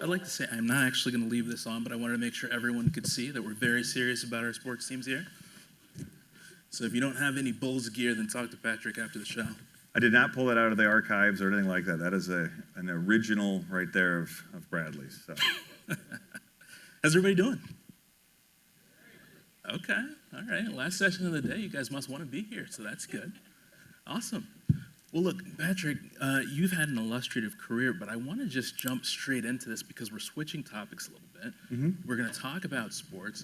I'd like to say I'm not actually going to leave this on, but I wanted to make sure everyone could see that we're very serious about our sports teams here. So if you don't have any Bulls gear, then talk to Patrick after the show. I did not pull that out of the archives or anything like that. That is an original right there of Bradley's. So. How's everybody doing? Okay, all right. Last session of the day. You guys must want to be here, so that's good. Awesome. Well, look, Patrick, you've had an illustrative career, but I want to just jump straight into this because we're switching topics a little bit. Mm-hmm. We're going to talk about sports.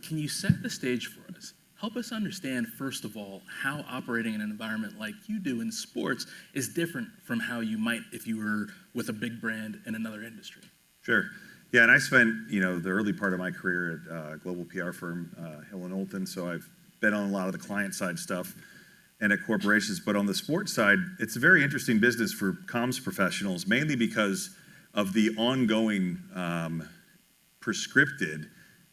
Can you set the stage for us? Help us understand, first of all, how operating in an environment like you do in sports is different from how you might if you were with a big brand in another industry. Sure. Yeah, and I spent, the early part of my career at a global PR firm, Hill & Knowlton, so I've been on a lot of the client-side stuff and at corporations. But on the sports side, it's a very interesting business for comms professionals, mainly because of the ongoing prescripted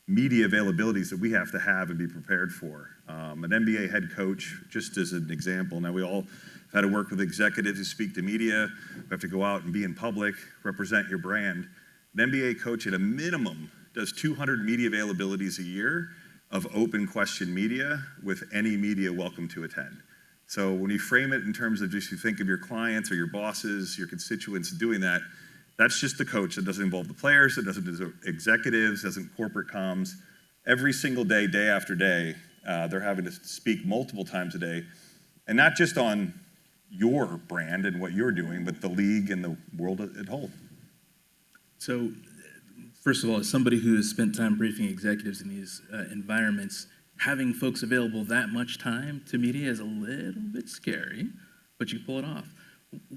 media availabilities that we have to have and be prepared for. An NBA head coach, just as an example, now we all have had to work with executives who speak to media. We have to go out and be in public, represent your brand. An NBA coach at a minimum does 200 media availabilities a year of open question media with any media welcome to attend. So when you frame it in terms of just you think of your clients or your bosses, your constituents doing that, that's just the coach. It doesn't involve the players, it doesn't do executives, doesn't corporate comms. Every single day, day after day, they're having to speak multiple times a day, and not just on your brand and what you're doing, but the league and the world at whole. So, first of all, as somebody who has spent time briefing executives in these environments, having folks available that much time to media is a little bit scary, but you pull it off.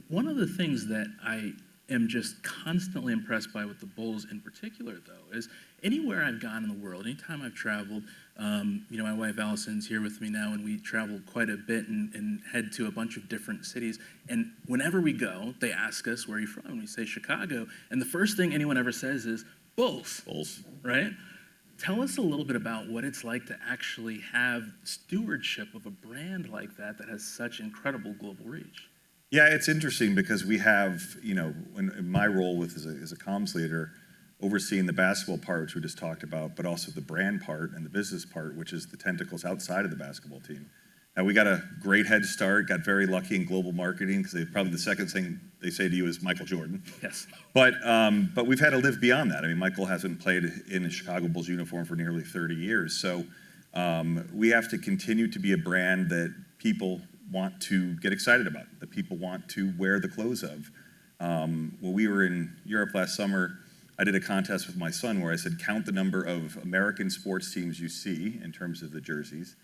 One of the things that I am just constantly impressed by with the Bulls in particular, though, is anywhere I've gone in the world, anytime I've traveled, my wife Allison's here with me now, and we travel quite a bit and head to a bunch of different cities. And whenever we go, they ask us, where are you from? And we say Chicago. And the first thing anyone ever says is, Bulls. Bulls. Right? Tell us a little bit about what it's like to actually have stewardship of a brand like that has such incredible global reach. Yeah, it's interesting because we have, in my role as a comms leader, overseeing the basketball part, which we just talked about, but also the brand part and the business part, which is the tentacles outside of the basketball team. Now, we got a great head start, got very lucky in global marketing because probably the second thing they say to you is Michael Jordan. Yes. But we've had to live beyond that. I mean, Michael hasn't played in a Chicago Bulls uniform for nearly 30 years. So we have to continue to be a brand that people want to get excited about, that people want to wear the clothes of. When we were in Europe last summer, I did a contest with my son where I said, count the number of American sports teams you see in terms of the jerseys,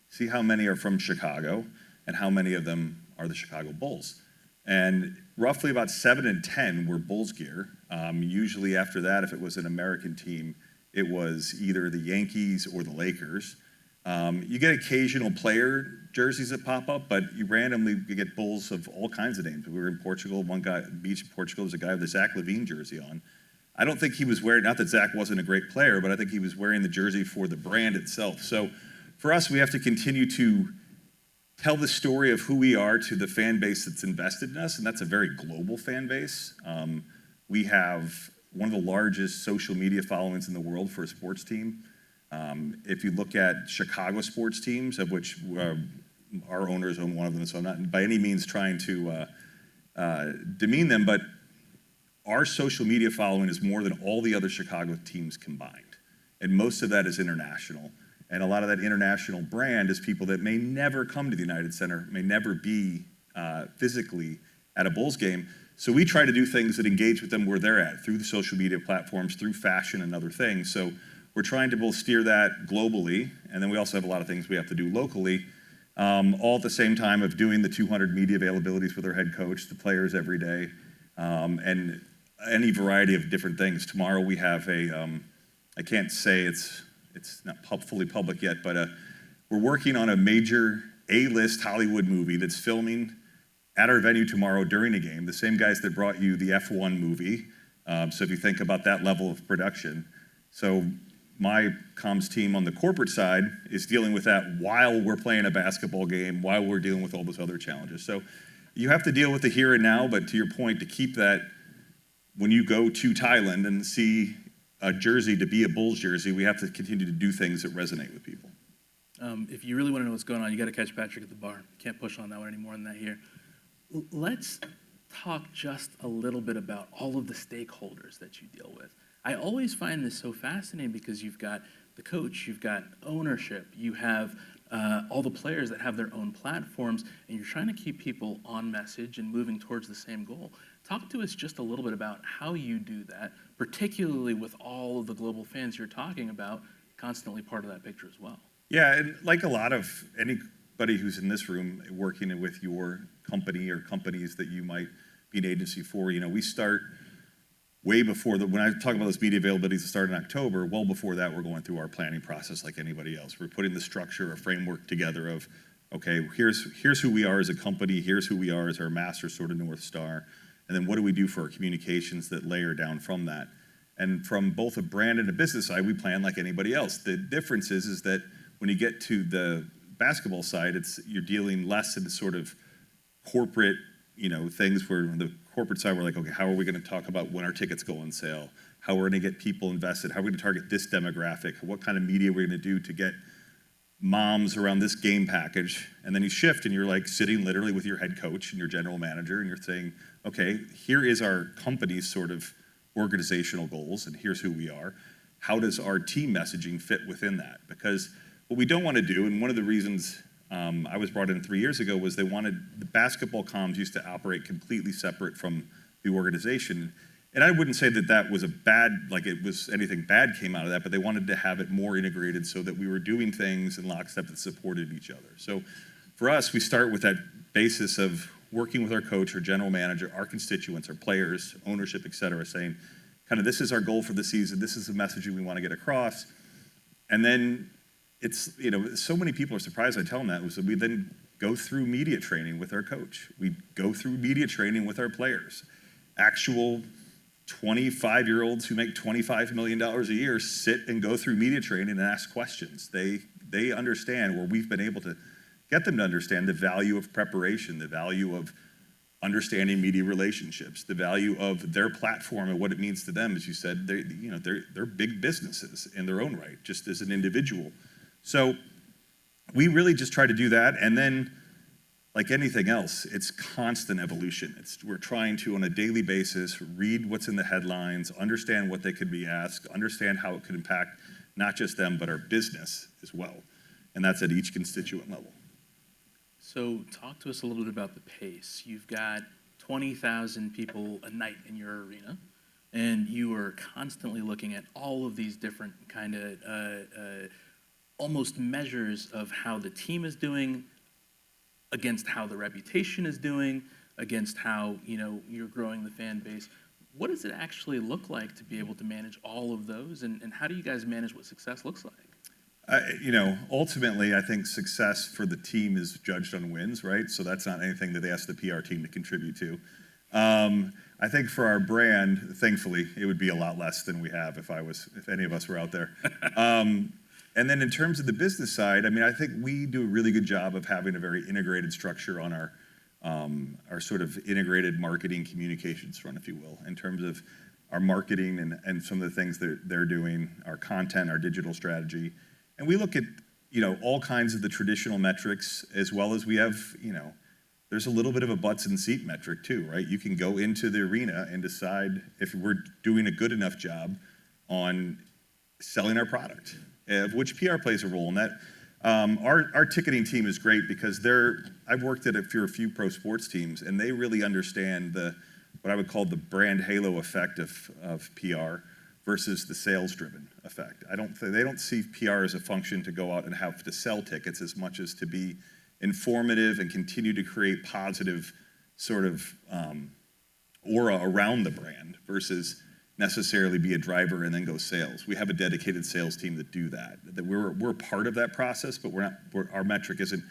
see how many are from Chicago, and how many of them are the Chicago Bulls. And roughly about 7 in 10 were Bulls gear. Usually after that, if it was an American team, it was either the Yankees or the Lakers. You get occasional player jerseys that pop up, but you get Bulls of all kinds of names. We were in Portugal, one guy at the beach in Portugal was a guy with a Zach LaVine jersey on. I don't think he was wearing, not that Zach wasn't a great player, but I think he was wearing the jersey for the brand itself. So for us, we have to continue to tell the story of who we are to the fan base that's invested in us, and that's a very global fan base. We have one of the largest social media followings in the world for a sports team. If you look at Chicago sports teams, of which our owners own one of them, so I'm not by any means trying to demean them, but our social media following is more than all the other Chicago teams combined. And most of that is international. And a lot of that international brand is people that may never come to the United Center, may never be physically at a Bulls game. So we try to do things that engage with them where they're at, through the social media platforms, through fashion and other things. So we're trying to both steer that globally, and then we also have a lot of things we have to do locally, all at the same time of doing the 200 media availabilities with our head coach, the players every day, and any variety of different things. Tomorrow we have I can't say it's not fully public yet, but we're working on a major A-list Hollywood movie that's filming at our venue tomorrow during a game, the same guys that brought you the F1 movie. So if you think about that level of production. So my comms team on the corporate side is dealing with that while we're playing a basketball game, while we're dealing with all those other challenges. So you have to deal with the here and now, but to your point, to keep that when you go to Thailand and see a jersey to be a Bulls jersey, we have to continue to do things that resonate with people. If you really want to know what's going on, you got to catch Patrick at the bar. Can't push on that one any more than that here. Let's talk just a little bit about all of the stakeholders that you deal with. I always find this so fascinating because you've got the coach, you've got ownership, you have all the players that have their own platforms, and you're trying to keep people on message and moving towards the same goal. Talk to us just a little bit about how you do that, particularly with all of the global fans you're talking about, constantly part of that picture as well. Yeah, and like a lot of anybody who's in this room working with your company or companies that you might be an agency for, we start way before when I talk about those media availabilities that start in October, well before that, we're going through our planning process like anybody else. We're putting the structure, a framework together of, okay, here's who we are as a company, here's who we are as our master sort of North Star, and then what do we do for our communications that layer down from that? And from both a brand and a business side, we plan like anybody else. The difference is that when you get to the basketball side, you're dealing less in sort of corporate, things where the corporate side, we're like, okay, how are we going to talk about when our tickets go on sale? How we're going to get people invested? How are we going to target this demographic? What kind of media we're going to do to get moms around this game package? And then you shift and you're like sitting literally with your head coach and your general manager and you're saying, okay, here is our company's sort of organizational goals and here's who we are. How does our team messaging fit within that? Because what we don't want to do, and one of the reasons I was brought in 3 years ago was the basketball comms used to operate completely separate from the organization. And I wouldn't say that was it was anything bad came out of that, but they wanted to have it more integrated so that we were doing things in lockstep that supported each other. So for us, we start with that basis of working with our coach, our general manager, our constituents, our players, ownership, et cetera, saying kind of this is our goal for the season, this is the messaging we want to get across. And then it's, so many people are surprised I tell them that, was that we then go through media training with our coach. We go through media training with our players. Actual 25-year-olds who make $25 million a year sit and go through media training and ask questions. They understand, where we've been able to get them to understand the value of preparation, the value of understanding media relationships, the value of their platform and what it means to them. As you said, they're big businesses in their own right, just as an individual. So we really just try to do that, and then like anything else, it's constant evolution. We're trying to, on a daily basis, read what's in the headlines, understand what they could be asked, understand how it could impact not just them, but our business as well. And that's at each constituent level. So talk to us a little bit about the pace. You've got 20,000 people a night in your arena, and you are constantly looking at all of these different kind of almost measures of how the team is doing, against how the reputation is doing, against how you're growing the fan base. What does it actually look like to be able to manage all of those, and how do you guys manage what success looks like? Ultimately, I think success for the team is judged on wins, right? So that's not anything that they ask the PR team to contribute to. I think for our brand, thankfully, it would be a lot less than we have if any of us were out there. And then in terms of the business side, I think we do a really good job of having a very integrated structure on our sort of integrated marketing communications front, if you will, in terms of our marketing and some of the things that they're doing, our content, our digital strategy. And we look at, all kinds of the traditional metrics, as well as we have, there's a little bit of a butts and seat metric too, right? You can go into the arena and decide if we're doing a good enough job on selling our product, of which PR plays a role in that. Our ticketing team is great because I've worked at for a few pro sports teams, and they really understand what I would call the brand halo effect of PR versus the sales-driven effect. They don't see PR as a function to go out and have to sell tickets as much as to be informative and continue to create positive sort of aura around the brand versus necessarily be a driver and then go sales. We have a dedicated sales team that do that. That we're part of that process, but our metric isn't,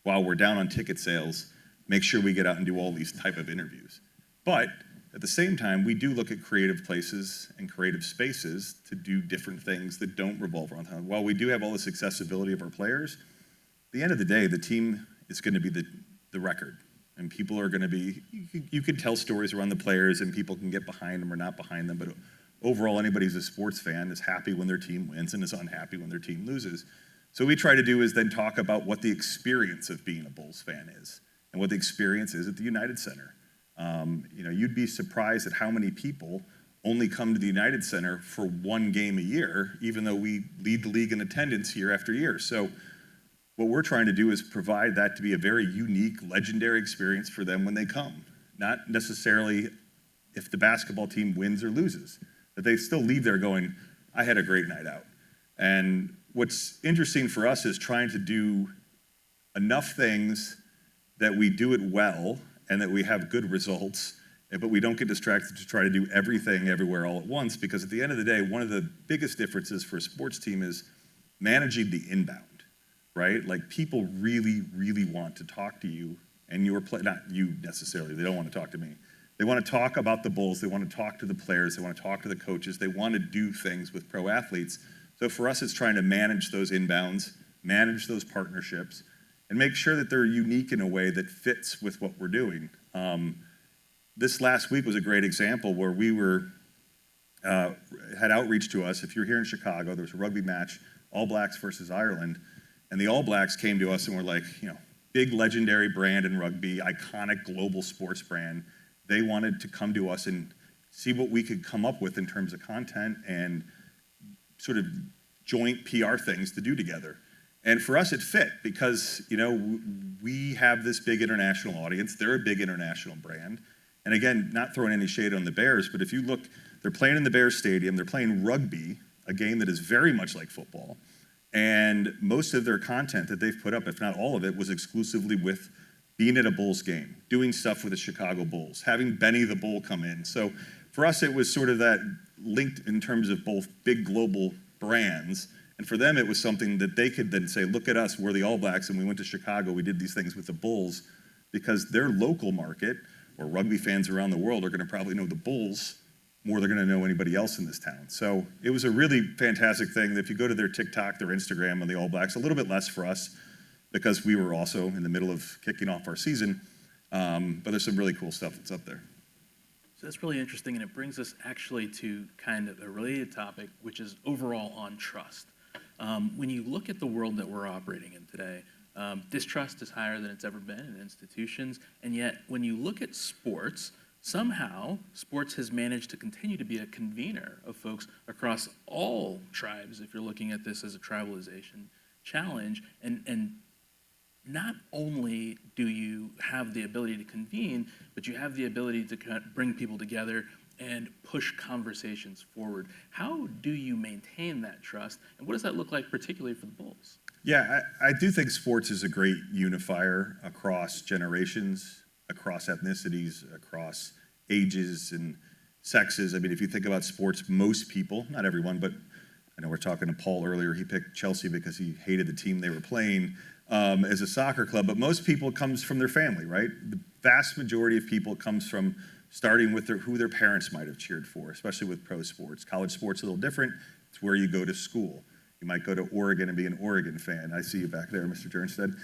while we're down on ticket sales, make sure we get out and do all these type of interviews. But at the same time, we do look at creative places and creative spaces to do different things that don't revolve around town. While we do have all this accessibility of our players, at the end of the day, the team is going to be the record. And people are going to be, you can tell stories around the players and people can get behind them or not behind them, but overall, anybody who's a sports fan is happy when their team wins and is unhappy when their team loses. So what we try to do is then talk about what the experience of being a Bulls fan is and what the experience is at the United Center. You'd be surprised at how many people only come to the United Center for one game a year, even though we lead the league in attendance year after year. So what we're trying to do is provide that to be a very unique, legendary experience for them when they come. Not necessarily if the basketball team wins or loses, but they still leave there going, I had a great night out. And what's interesting for us is trying to do enough things that we do it well and that we have good results, but we don't get distracted to try to do everything everywhere all at once, because at the end of the day, one of the biggest differences for a sports team is managing the inbound, right? Like, people really, really want to talk to you, and not you necessarily, they don't want to talk to me. They want to talk about the Bulls, they want to talk to the players, they want to talk to the coaches, they want to do things with pro athletes. So for us, it's trying to manage those inbounds, manage those partnerships, and make sure that they're unique in a way that fits with what we're doing. This last week was a great example where we had outreach to us. If you're here in Chicago, there was a rugby match, All Blacks versus Ireland, and the All Blacks came to us and were like, big legendary brand in rugby, iconic global sports brand. They wanted to come to us and see what we could come up with in terms of content and sort of joint PR things to do together. And for us, it fit because, we have this big international audience. They're a big international brand. And again, not throwing any shade on the Bears, but if you look, they're playing in the Bears Stadium. They're playing rugby, a game that is very much like football. And most of their content that they've put up, if not all of it, was exclusively with being at a Bulls game, doing stuff with the Chicago Bulls, having Benny the Bull come in. So for us, it was sort of that linked in terms of both big global brands. And for them, it was something that they could then say, look at us, we're the All Blacks, and we went to Chicago, we did these things with the Bulls, because their local market, or rugby fans around the world, are going to probably know the Bulls more than they're going to know anybody else in this town. So it was a really fantastic thing that if you go to their TikTok, their Instagram, and the All Blacks, a little bit less for us, because we were also in the middle of kicking off our season, but there's some really cool stuff that's up there. So that's really interesting, and it brings us actually to kind of a related topic, which is overall on trust. When you look at the world that we're operating in today, distrust is higher than it's ever been in institutions, and yet when you look at sports, somehow sports has managed to continue to be a convener of folks across all tribes, if you're looking at this as a tribalization challenge, and not only do you have the ability to convene, but you have the ability to kind of bring people together and push conversations forward. How do you maintain that trust, and what does that look like particularly for the Bulls? Yeah, I do think sports is a great unifier across generations, across ethnicities, across ages and sexes. I mean, if you think about sports, most people, not everyone, but I know we're talking to Paul earlier, he picked Chelsea because he hated the team they were playing as a soccer club, but most people comes from their family, right? The vast majority of people comes from starting with who their parents might have cheered for, especially with pro sports. College sports a little different. It's where you go to school. You might go to Oregon and be an Oregon fan. I see you back there, Mr. Jernstead.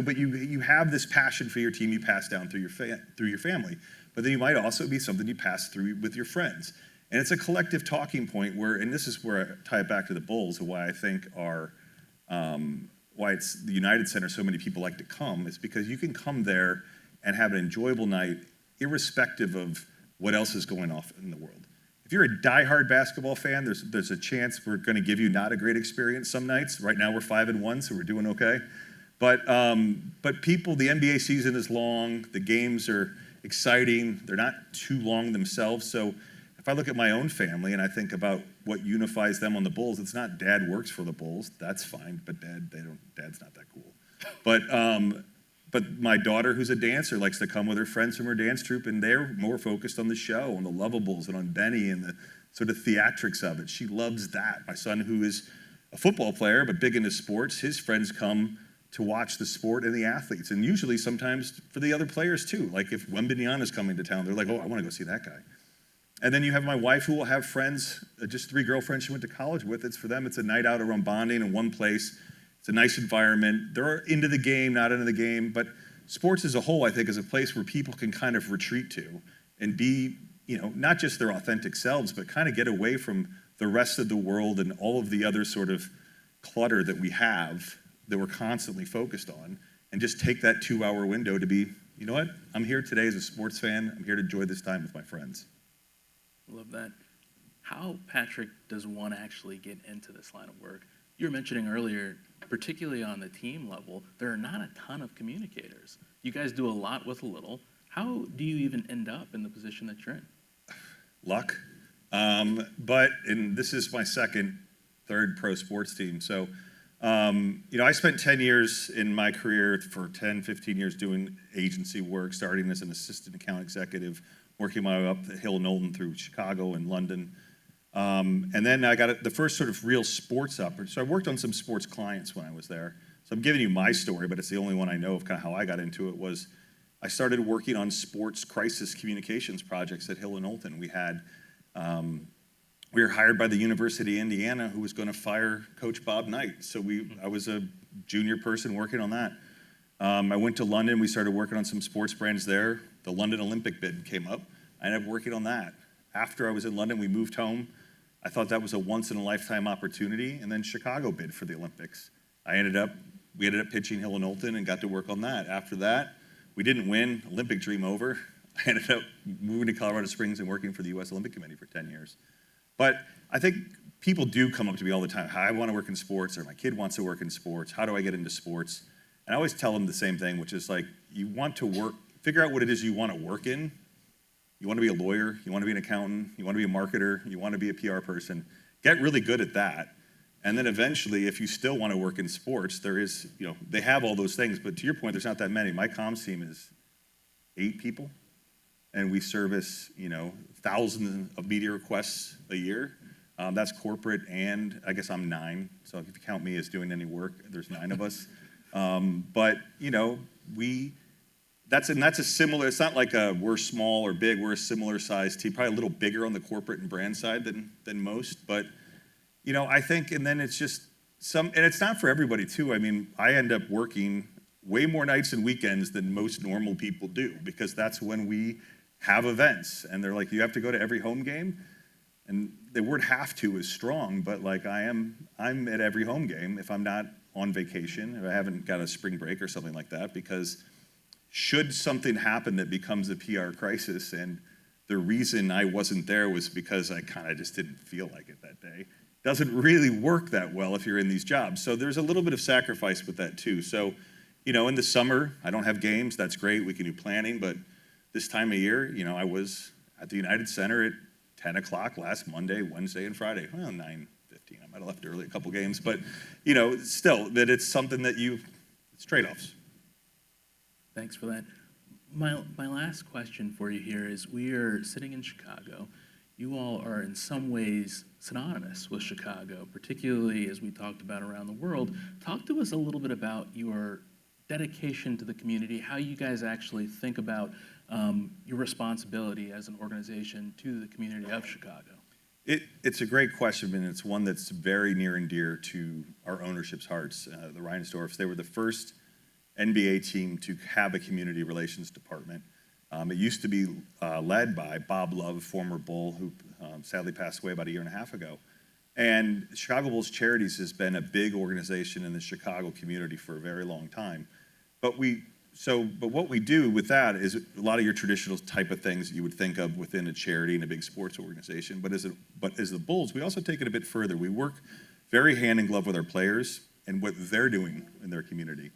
But you have this passion for your team you pass down through your family. But then you might also be something you pass through with your friends. And it's a collective talking point and this is where I tie it back to the Bulls, and why I think why it's the United Center so many people like to come, is because you can come there and have an enjoyable night irrespective of what else is going on in the world. If you're a diehard basketball fan, there's a chance we're going to give you not a great experience some nights. Right now we're 5-1, so we're doing okay. But people, the NBA season is long. The games are exciting. They're not too long themselves. So if I look at my own family and I think about what unifies them on the Bulls, it's not dad works for the Bulls. That's fine, but dad's not that cool. But my daughter, who's a dancer, likes to come with her friends from her dance troupe, and they're more focused on the show, on the Lovables, and on Benny and the sort of theatrics of it. She loves that. My son, who is a football player but big into sports, his friends come to watch the sport and the athletes, and usually sometimes for the other players too. Like if Wembanyama's coming to town, they're like, oh, I want to go see that guy. And then you have my wife, who will have friends, just 3 girlfriends she went to college with. It's for them, it's a night out around bonding in one place. It's a nice environment. They're into the game, not into the game, but sports as a whole, I think, is a place where people can kind of retreat to and be, not just their authentic selves, but kind of get away from the rest of the world and all of the other sort of clutter that we have that we're constantly focused on, and just take that 2-hour window to be, you know what, I'm here today as a sports fan. I'm here to enjoy this time with my friends. Love that. How, Patrick, does one actually get into this line of work? You were mentioning earlier, particularly on the team level, there are not a ton of communicators. You guys do a lot with a little. How do you even end up in the position that you're in? Luck. And this is my third pro sports team. So, I spent 10 years in my career, for 10, 15 years doing agency work, starting as an assistant account executive, working my way up the Hill Knowlton through Chicago and London. And then I got the first sort of real sports so I worked on some sports clients when I was there. So I'm giving you my story, but it's the only one I know of kind of how I got into it. Was I started working on sports crisis communications projects at Hill and Knowlton. We were hired by the University of Indiana, who was going to fire Coach Bob Knight. So I was a junior person working on that. I went to London. We started working on some sports brands there. The London Olympic bid came up. I ended up working on that. After I was in London, we moved home. I thought that was a once-in-a-lifetime opportunity, and then Chicago bid for the Olympics. We ended up pitching Hill and Knowlton and got to work on that. After that, we didn't win. Olympic dream over. I ended up moving to Colorado Springs and working for the U.S. Olympic Committee for 10 years. But I think people do come up to me all the time. I want to work in sports, or my kid wants to work in sports. How do I get into sports? And I always tell them the same thing, which is like, you want to figure out what it is you want to work in. You want to be a lawyer, you want to be an accountant, you want to be a marketer, you want to be a PR person. Get really good at that. And then eventually, if you still want to work in sports, they have all those things, but to your point, there's not that many. My comms team is 8 people, and we service, thousands of media requests a year. That's corporate, and I guess I'm 9, so if you count me as doing any work, there's 9 of us. That's a similar, it's not like we're small or big, we're a similar size team, probably a little bigger on the corporate and brand side than most, but I think, and then it's just and it's not for everybody too. I mean, I end up working way more nights and weekends than most normal people do, because that's when we have events, and they're like, you have to go to every home game, and the word have to is strong, but like I'm at every home game if I'm not on vacation, if I haven't got a spring break or something like that, because should something happen that becomes a PR crisis, and the reason I wasn't there was because I kind of just didn't feel like it that day, doesn't really work that well if you're in these jobs. So there's a little bit of sacrifice with that too. So, in the summer, I don't have games, that's great, we can do planning, but this time of year, I was at the United Center at 10 o'clock last Monday, Wednesday, and Friday. Well, 9:15, I might have left early a couple games, but, still, that it's something that it's trade-offs. Thanks for that. My last question for you here is, we are sitting in Chicago. You all are in some ways synonymous with Chicago, particularly as we talked about around the world. Talk to us a little bit about your dedication to the community, how you guys actually think about your responsibility as an organization to the community of Chicago. It's a great question, and it's one that's very near and dear to our ownership's hearts. The Reinsdorfs, they were the first NBA team to have a community relations department. It used to be led by Bob Love, former Bull, who sadly passed away about a year and a half ago. And Chicago Bulls Charities has been a big organization in the Chicago community for a very long time. But what we do with that is a lot of your traditional type of things that you would think of within a charity and a big sports organization. But as the Bulls, we also take it a bit further. We work very hand in glove with our players and what they're doing in their community.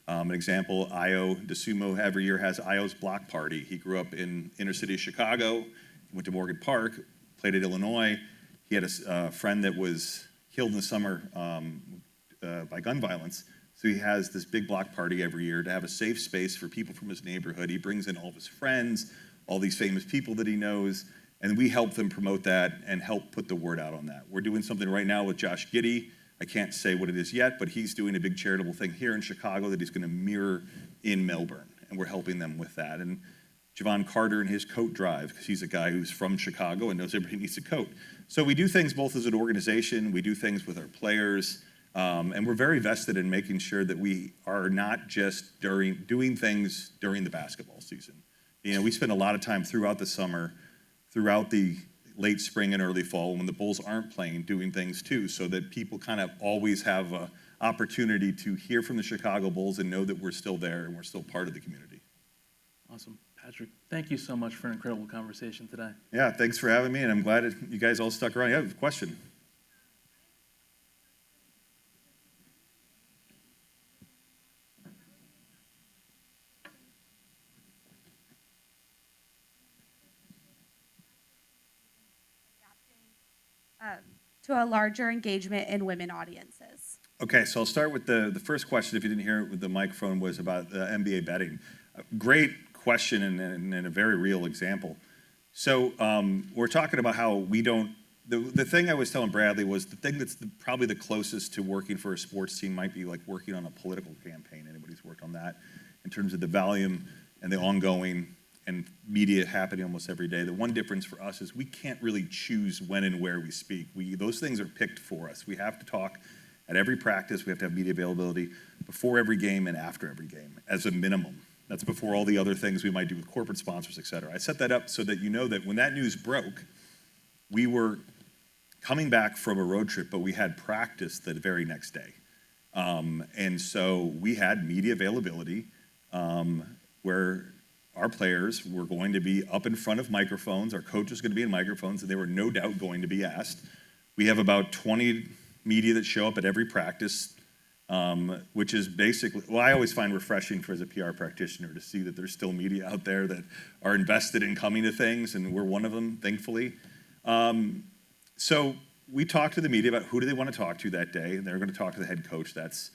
An example, Io DeSumo every year has Io's block party. He grew up in inner city Chicago, went to Morgan Park, played at Illinois. He had a friend that was killed in the summer by gun violence. So he has this big block party every year to have a safe space for people from his neighborhood. He brings in all of his friends, all these famous people that he knows, and we help them promote that and help put the word out on that. We're doing something right now with Josh Giddey. I can't say what it is yet, but he's doing a big charitable thing here in Chicago that he's going to mirror in Melbourne, and we're helping them with that. And Javon Carter and his coat drive, because he's a guy who's from Chicago and knows everybody needs a coat. So we do things both as an organization, we do things with our players. And we're very vested in making sure that we are not just doing things during the basketball season. We spend a lot of time throughout the summer, throughout the late spring and early fall when the Bulls aren't playing, doing things too, so that people kind of always have an opportunity to hear from the Chicago Bulls and know that we're still there and we're still part of the community. Awesome. Patrick, thank you so much for an incredible conversation today. Yeah, thanks for having me, and I'm glad you guys all stuck around. You have a question? To a larger engagement in women audiences? Okay, so I'll start with the first question, if you didn't hear it with the microphone, was about NBA betting. Great question and a very real example. So we're talking about how we don't, the thing I was telling Bradley was the thing that's probably the closest to working for a sports team might be like working on a political campaign. Anybody's worked on that in terms of the volume and the ongoing and media happening almost every day. The one difference for us is we can't really choose when and where we speak. Those things are picked for us. We have to talk at every practice. We have to have media availability before every game and after every game as a minimum. That's before all the other things we might do with corporate sponsors, et cetera. I set that up so that you know that when that news broke, we were coming back from a road trip, but we had practice the very next day. And so we had media availability where our players were going to be up in front of microphones. Our coach was going to be in microphones, and they were no doubt going to be asked. We have about 20 media that show up at every practice, which is basically, well, I always find refreshing as a PR practitioner to see that there's still media out there that are invested in coming to things, and we're one of them, thankfully. So we talked to the media about who do they want to talk to that day, and they're going to talk to the head coach. That's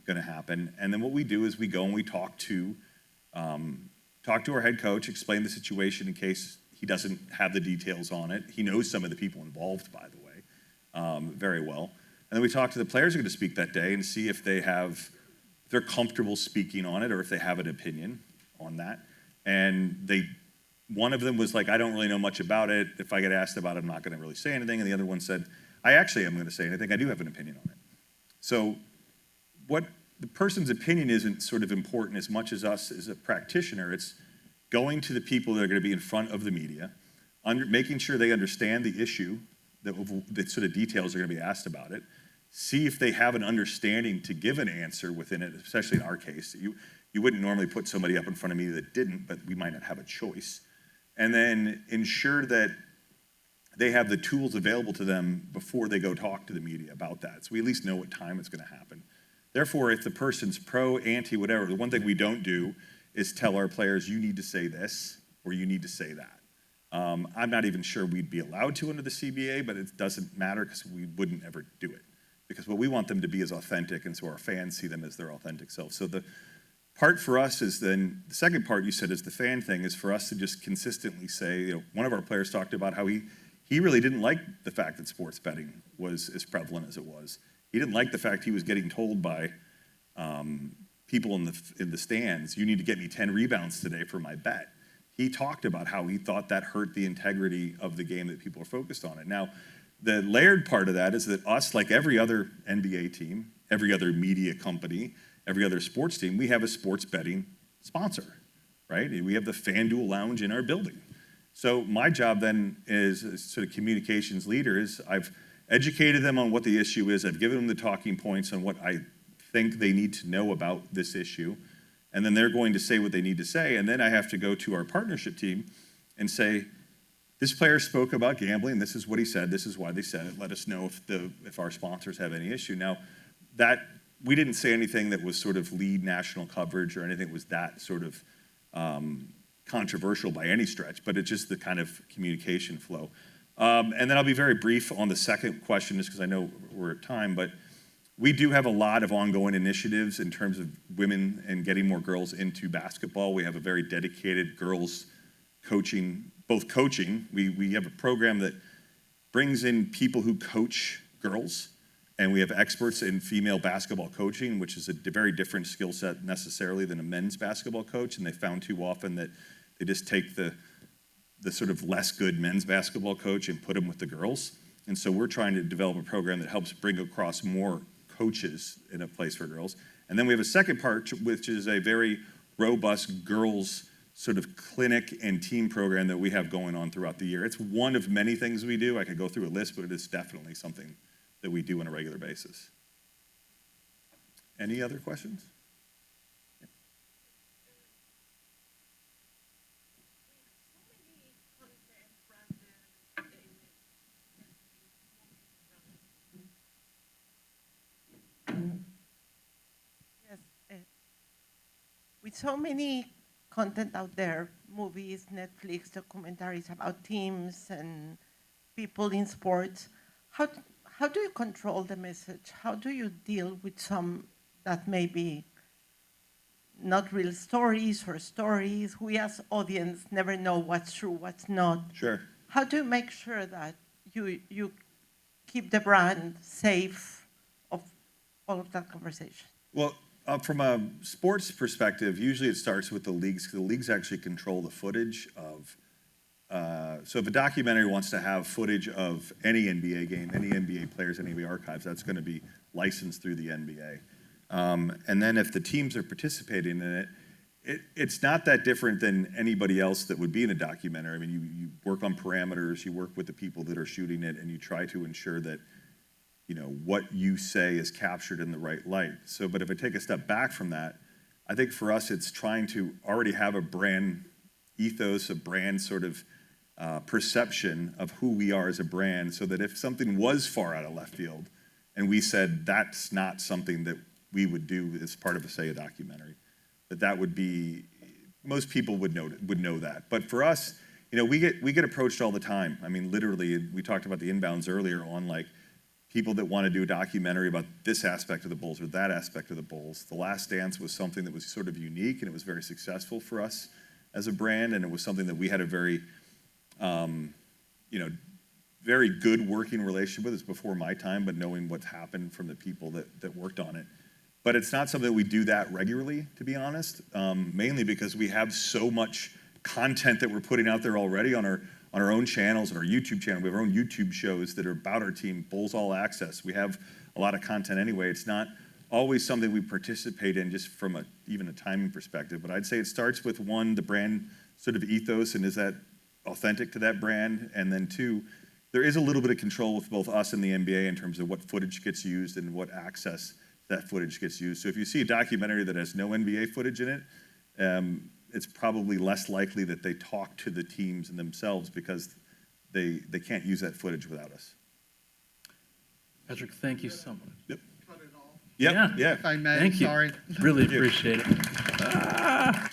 going to happen. And then what we do is we go and we talk to our head coach, explain the situation in case he doesn't have the details on it. He knows some of the people involved, by the way, very well. And then we talk to the players who are going to speak that day and see if they're comfortable speaking on it or if they have an opinion on that. And one of them was like, I don't really know much about it. If I get asked about it, I'm not going to really say anything. And the other one said, I actually am going to say anything. I do have an opinion on it. So what the person's opinion isn't sort of important as much as us as a practitioner. It's going to the people that are going to be in front of the media, making sure they understand the issue, that sort of details are going to be asked about it, see if they have an understanding to give an answer within it, especially in our case. You wouldn't normally put somebody up in front of me that didn't, but we might not have a choice. And then ensure that they have the tools available to them before they go talk to the media about that. So we at least know what time it's going to happen. Therefore, if the person's pro, anti, whatever, the one thing we don't do is tell our players, you need to say this or you need to say that. I'm not even sure we'd be allowed to under the CBA, but it doesn't matter because we wouldn't ever do it. Because what we want them to be is authentic, and so our fans see them as their authentic self. So the part for us is then, the second part you said is the fan thing, is for us to just consistently say, one of our players talked about how he really didn't like the fact that sports betting was as prevalent as it was. He didn't like the fact he was getting told by people in the stands, you need to get me 10 rebounds today for my bet. He talked about how he thought that hurt the integrity of the game that people are focused on it. Now, the layered part of that is that us, like every other NBA team, every other media company, every other sports team, we have a sports betting sponsor, right? We have the FanDuel Lounge in our building. So my job then as sort of communications leader is I've educated them on what the issue is. I've given them the talking points on what I think they need to know about this issue. And then they're going to say what they need to say. And then I have to go to our partnership team and say, this player spoke about gambling. This is what he said. This is why they said it. Let us know if our sponsors have any issue. Now, we didn't say anything that was sort of lead national coverage or anything that was that sort of controversial by any stretch, but it's just the kind of communication flow. And then I'll be very brief on the second question, just because I know we're at time, but we do have a lot of ongoing initiatives in terms of women and getting more girls into basketball. We have a very dedicated girls coaching, both coaching. We have a program that brings in people who coach girls, and we have experts in female basketball coaching, which is a very different skill set necessarily than a men's basketball coach, and they found too often that they just take the sort of less good men's basketball coach and put them with the girls. And so we're trying to develop a program that helps bring across more coaches in a place for girls. And then we have a second part, which is a very robust girls sort of clinic and team program that we have going on throughout the year. It's one of many things we do. I could go through a list, but it is definitely something that we do on a regular basis. Any other questions? Yes. With so many content out there, movies, Netflix, documentaries about teams and people in sports, how do you control the message? How do you deal with some that may be not real stories or stories? We as audience never know what's true, what's not. Sure. How do you make sure that you keep the brand safe of all of that conversation? Well, from a sports perspective, usually it starts with the leagues, because the leagues actually control the footage of. So if a documentary wants to have footage of any NBA game, any NBA players, any NBA archives, that's going to be licensed through the NBA. And then if the teams are participating in it, it's not that different than anybody else that would be in a documentary. I mean, you work on parameters, you work with the people that are shooting it, and you try to ensure that, you know, what you say is captured in the right light. So, but if I take a step back from that, I think for us, it's trying to already have a brand ethos, a brand sort of perception of who we are as a brand, so that if something was far out of left field and we said that's not something that we would do as part of, say, a documentary, that would be, most people would know that. But for us, you know, we get approached all the time. I mean, literally, we talked about the inbounds earlier on, like, people that want to do a documentary about this aspect of the Bulls or that aspect of the Bulls. The Last Dance was something that was sort of unique, and it was very successful for us as a brand, and it was something that we had a very, you know, very good working relationship with. It's before my time, but knowing what's happened from the people that worked on it. But it's not something that we do that regularly, to be honest, mainly because we have so much content that we're putting out there already on our own channels, on our YouTube channel. We have our own YouTube shows that are about our team, Bulls All Access. We have a lot of content anyway. It's not always something we participate in just from even a timing perspective. But I'd say it starts with, one, the brand sort of ethos, and is that authentic to that brand? And then two, there is a little bit of control with both us and the NBA in terms of what footage gets used and what access that footage gets used. So if you see a documentary that has no NBA footage in it, it's probably less likely that they talk to the teams and themselves, because they can't use that footage without us. Patrick, thank you so much. Yep. Cut it off. Yep. Yeah. If I may, Thank you. sorry. Really Thank you. appreciate it.